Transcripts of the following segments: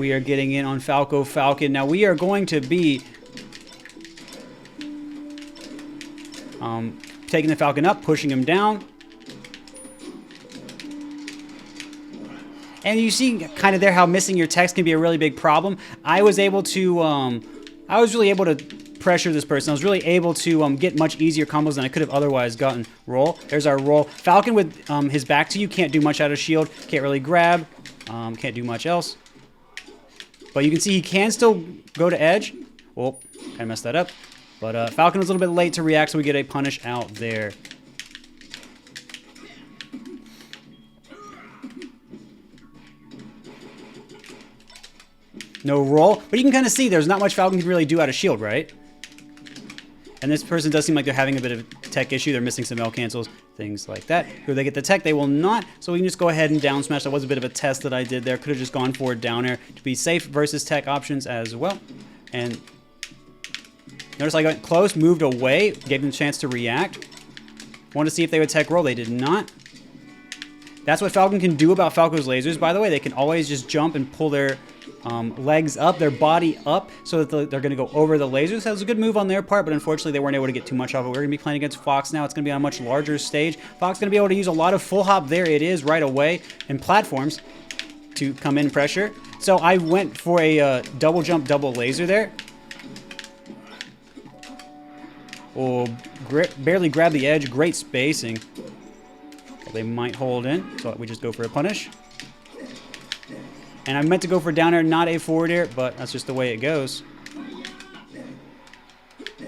we are getting in on Falco Falcon. Now we are going to be taking the Falcon up, pushing him down. And you see kind of there how missing your text can be a really big problem. I was able to, I was really able to pressure this person. I was really able to get much easier combos than I could have otherwise gotten. Roll. There's our roll. Falcon with his back to you can't do much out of shield. Can't really grab. Can't do much else. But you can see he can still go to edge. Oh, kind of messed that up. But Falcon was a little bit late to react, so we get a punish out there. No roll. But you can kind of see there's not much Falcon can really do out of shield, right? And this person does seem like they're having a bit of a tech issue. They're missing some L cancels, things like that. Here they get the tech, they will not. So we can just go ahead and down smash. That was a bit of a test that I did there. Could have just gone for down air to be safe versus tech options as well. And notice I got close, moved away, gave them a chance to react. Wanted to see if they would tech roll. They did not. That's what Falcon can do about Falco's lasers, by the way. They can always just jump and pull their legs up, their body up, so that they're going to go over the lasers. That was a good move on their part, but unfortunately they weren't able to get too much of it. We're going to be playing against Fox now. It's going to be on a much larger stage. Fox is going to be able to use a lot of full hop. There it is right away, and platforms to come in pressure. So I went for a double jump, double laser there. Oh, barely grabbed the edge. Great spacing. They might hold in, so we just go for a punish. And I meant to go for down air, not a forward air, but that's just the way it goes.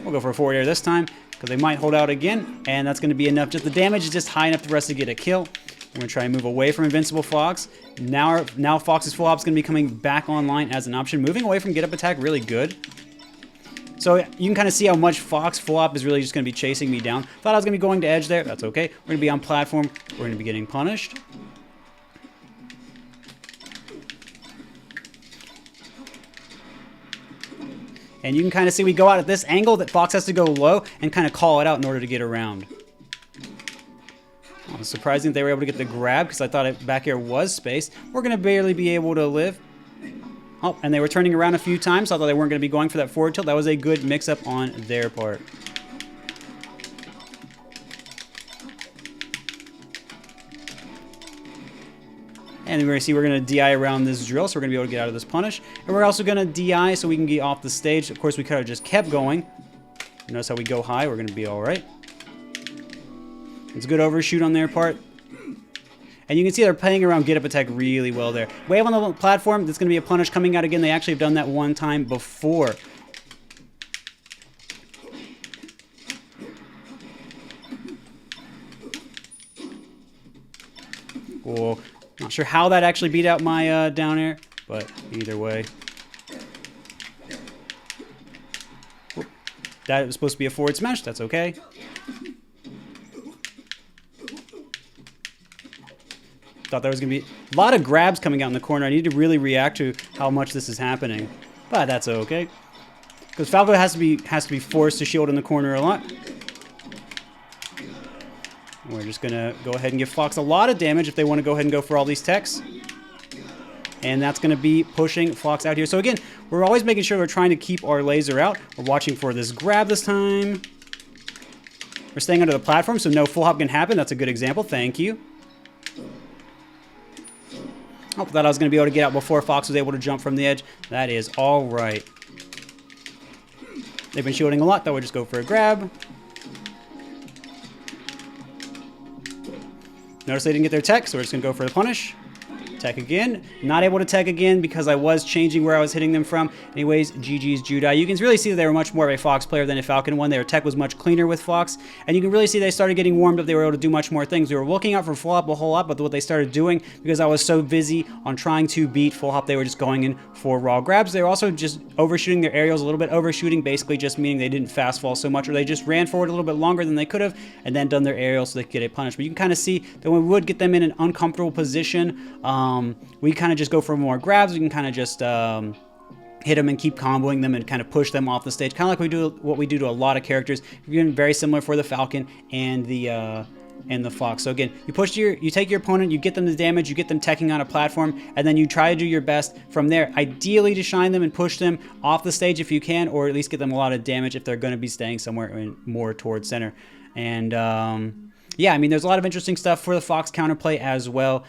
We'll go for a forward air this time, because they might hold out again, and that's going to be enough. Just the damage is just high enough for us to get a kill. We're going to try and move away from Invincible Fox. Now Fox's full op is going to be coming back online as an option. Moving away from get up attack, really good. So you can kind of see how much Fox full op is really just going to be chasing me down. Thought I was going to be going to edge there. That's okay. We're going to be on platform. We're going to be getting punished. And you can kind of see we go out at this angle that Fox has to go low and kind of call it out in order to get around. Well, surprising that they were able to get the grab because I thought back air was space. We're going to barely be able to live. Oh, and they were turning around a few times. So I thought they weren't going to be going for that forward tilt. That was a good mix-up on their part. And we're going to see we're going to DI around this drill, so we're going to be able to get out of this punish. And we're also going to DI so we can get off the stage. Of course, we could have just kept going. Notice how we go high. We're going to be all right. It's a good overshoot on their part. And you can see they're playing around get up attack really well there. Wave on the platform, that's going to be a punish coming out again. They actually have done that one time before. Cool. Not sure how that actually beat out my down air, but either way. Whoop. That was supposed to be a forward smash. That's okay. Thought there was going to be a lot of grabs coming out in the corner. I need to really react to how much this is happening, but that's okay. Because Falco has to be forced to shield in the corner a lot. We're just going to go ahead and give Fox a lot of damage if they want to go ahead and go for all these techs. And that's going to be pushing Fox out here. So again, we're always making sure we're trying to keep our laser out. We're watching for this grab this time. We're staying under the platform so no full hop can happen. That's a good example. Thank you. Oh, thought I was going to be able to get out before Fox was able to jump from the edge. That is all right. They've been shielding a lot. That would just go for a grab. Notice they didn't get their tech, so we're just going to go for the punish. Tech again. Not able to tech again because I was changing where I was hitting them from. Anyways, GG's Judai. You can really see that they were much more of a Fox player than a Falcon one. Their tech was much cleaner with Fox. And you can really see they started getting warmed up. They were able to do much more things. We were looking out for full hop a whole lot, but what they started doing, because I was so busy on trying to beat full hop, they were just going in for raw grabs. They were also just overshooting their aerials a little bit. Overshooting basically just meaning they didn't fast fall so much, or they just ran forward a little bit longer than they could have, and then done their aerials so they could get a punish. But you can kind of see that when we would get them in an uncomfortable position, we kind of just go for more grabs. We can kind of just hit them and keep comboing them and kind of push them off the stage, kind of like we do what we do to a lot of characters. We're doing very similar for the Falcon and the and the Fox. So again, you take your opponent, you get them the damage, you get them teching on a platform, and then you try to do your best from there, ideally to shine them and push them off the stage if you can, or at least get them a lot of damage if they're going to be staying somewhere more towards center. And yeah, I mean, there's a lot of interesting stuff for the Fox counterplay as well.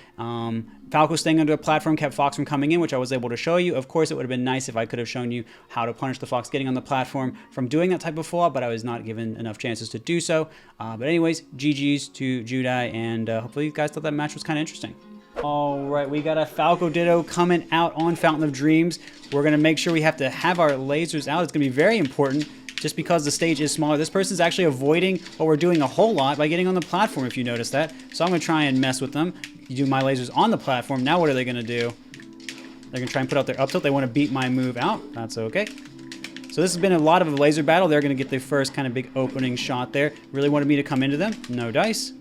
Falco staying under a platform kept Fox from coming in, which I was able to show you. Of course, it would have been nice if I could have shown you how to punish the Fox getting on the platform from doing that type of fallout, but I was not given enough chances to do so. But anyways, GG's to Judai, and hopefully you guys thought that match was kind of interesting. All right, we got a Falco Ditto coming out on Fountain of Dreams. We're going to make sure we have to have our lasers out. It's going to be very important. Just because the stage is smaller, this person's actually avoiding what we're doing a whole lot by getting on the platform, if you notice that. So I'm going to try and mess with them. You do my lasers on the platform. Now what are they going to do? They're going to try and put out their up tilt. They want to beat my move out. That's okay. So this has been a lot of a laser battle. They're going to get the first kind of big opening shot there. Really wanted me to come into them. No dice.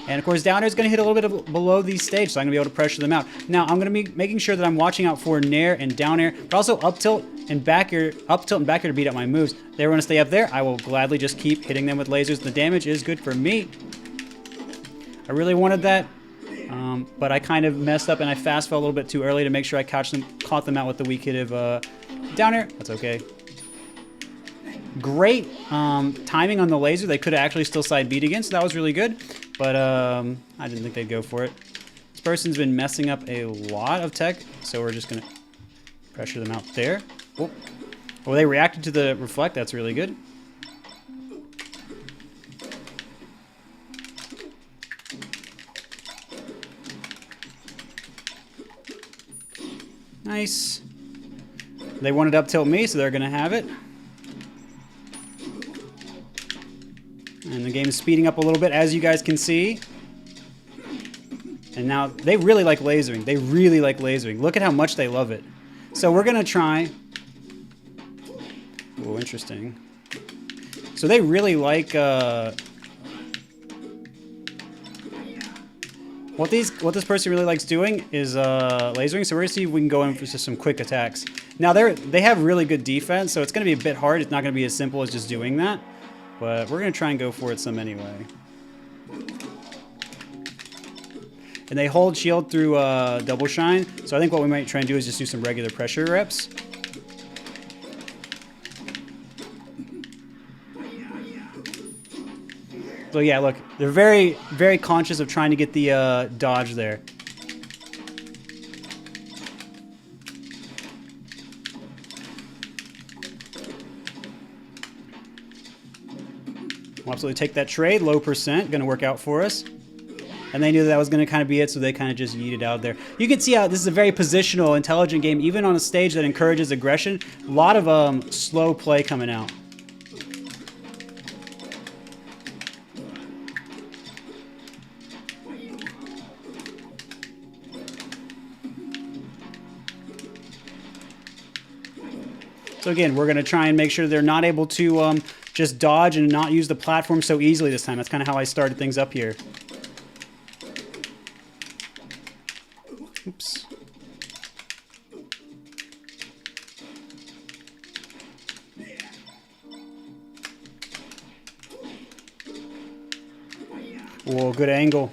And of course, down air is going to hit a little bit below the stage, so I'm going to be able to pressure them out. Now, I'm going to be making sure that I'm watching out for nair and down air, but also up tilt and back air to beat up my moves. They want to stay up there. I will gladly just keep hitting them with lasers. The damage is good for me. I really wanted that, but I kind of messed up and I fast fell a little bit too early to make sure I caught them out with the weak hit of down air. That's okay. Great timing on the laser. They could have actually still side beat again, so that was really good. But I didn't think they'd go for it. This person's been messing up a lot of tech, so we're just going to pressure them out there. Oh, well, they reacted to the reflect. That's really good. Nice. They wanted up tilt me, so they're going to have it. And the game is speeding up a little bit, as you guys can see. And now, they really like lasering. They really like lasering. Look at how much they love it. So we're going to try... Oh, interesting. So they really like... What this person really likes doing is lasering. So we're going to see if we can go in for just some quick attacks. Now, they have really good defense, so it's going to be a bit hard. It's not going to be as simple as just doing that. But we're going to try and go for it some anyway. And they hold shield through double shine. So I think what we might try and do is just do some regular pressure reps. So yeah, look, they're very, very conscious of trying to get the dodge there. We'll absolutely take that trade, low percent, going to work out for us. And they knew that was going to kind of be it, so they kind of just yeeted out there. You can see how this is a very positional, intelligent game, even on a stage that encourages aggression. A lot of slow play coming out. So again, we're going to try and make sure they're not able to just dodge and not use the platform so easily this time. That's kind of how I started things up here. Oops. Whoa, good angle.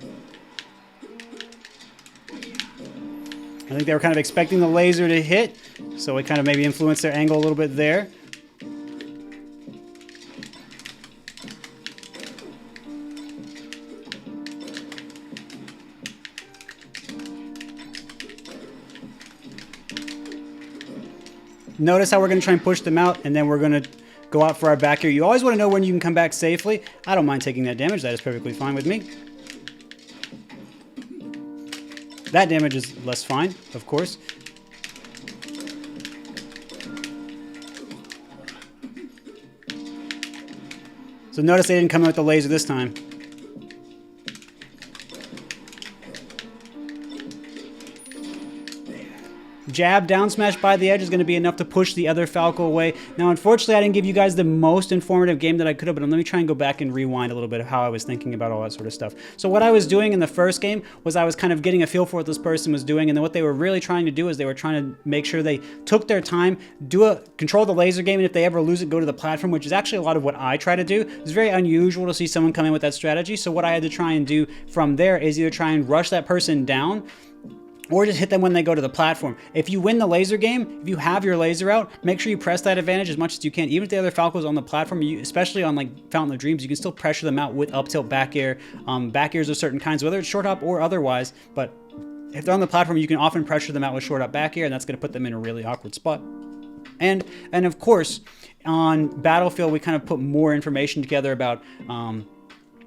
I think they were kind of expecting the laser to hit, so it kind of maybe influenced their angle a little bit there. Notice how we're going to try and push them out, and then we're going to go out for our back here. You always want to know when you can come back safely. I don't mind taking that damage. That is perfectly fine with me. That damage is less fine, of course. So notice they didn't come in with the laser this time. jab down smash by the edge is going to be enough to push the other Falco away. Now, unfortunately, I didn't give you guys the most informative game that I could have, but let me try and go back and rewind a little bit of how I was thinking about all that sort of stuff. So what I was doing in the first game was I was kind of getting a feel for what this person was doing, and then what they were really trying to do is they were trying to make sure they took their time, control the laser game, and if they ever lose it, go to the platform, which is actually a lot of what I try to do. It's very unusual to see someone come in with that strategy, so what I had to try and do from there is either try and rush that person down or just hit them when they go to the platform. If you win the laser game, if you have your laser out, make sure you press that advantage as much as you can. Even if the other Falco's on the platform, especially on like Fountain of Dreams, you can still pressure them out with up tilt back air. Back airs of certain kinds, whether it's short hop or otherwise, but if they're on the platform, you can often pressure them out with short hop back air, and that's gonna put them in a really awkward spot. And of course, on Battlefield, we kind of put more information together about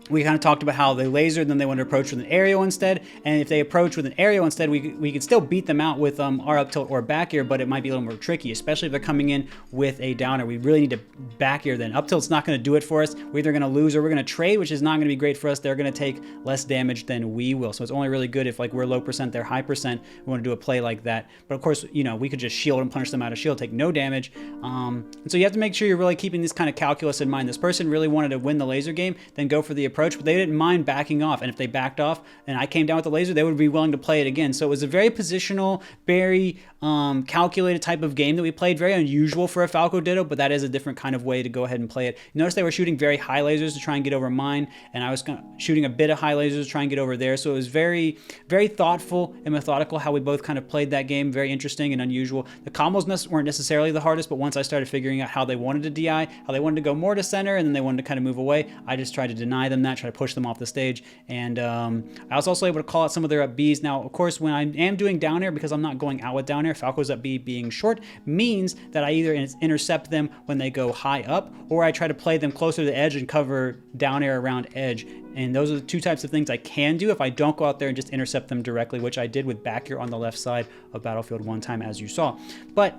we kind of talked about how they lasered, then they want to approach with an aerial instead. And if they approach with an aerial instead, we could still beat them out with our up tilt or back air, but it might be a little more tricky, especially if they're coming in with a downer. We really need to back air then. Up tilt's not going to do it for us. We're either going to lose or we're going to trade, which is not going to be great for us. They're going to take less damage than we will. So it's only really good if like we're low percent, they're high percent. We want to do a play like that. But of course, you know, we could just shield and punish them out of shield, take no damage. And so you have to make sure you're really keeping this kind of calculus in mind. This person really wanted to win the laser game, then go for the approach, but they didn't mind backing off, and if they backed off and I came down with the laser, they would be willing to play it again. So it was a very positional, very calculated type of game that we played. Very unusual for a Falco Ditto, but that is a different kind of way to go ahead and play it. You notice they were shooting very high lasers to try and get over mine, and I was shooting a bit of high lasers to try and get over there. So it was very, very thoughtful and methodical how we both kind of played that game. Very interesting and unusual. The combos weren't necessarily the hardest, but once I started figuring out how they wanted to DI, how they wanted to go more to center, and then they wanted to kind of move away, I just tried to deny them that, try to push them off the stage. And I was also able to call out some of their up Bs. Now, of course, when I am doing down air, because I'm not going out with down air, Falco's up B being short means that I either intercept them when they go high up, or I try to play them closer to the edge and cover down air around edge. And those are the two types of things I can do if I don't go out there and just intercept them directly, which I did with back air on the left side of Battlefield one time, as you saw. But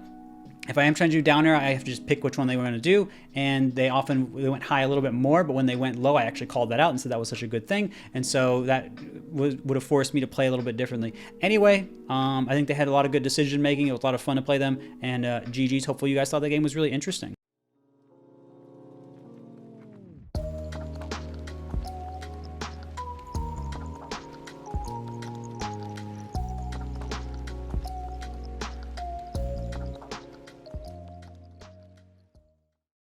if I am trying to do down air, I have to just pick which one they were going to do, and they went high a little bit more, but when they went low, I actually called that out and said that was such a good thing, and so that would have forced me to play a little bit differently. Anyway, I think they had a lot of good decision making. It was a lot of fun to play them, and GG's. Hopefully you guys thought the game was really interesting.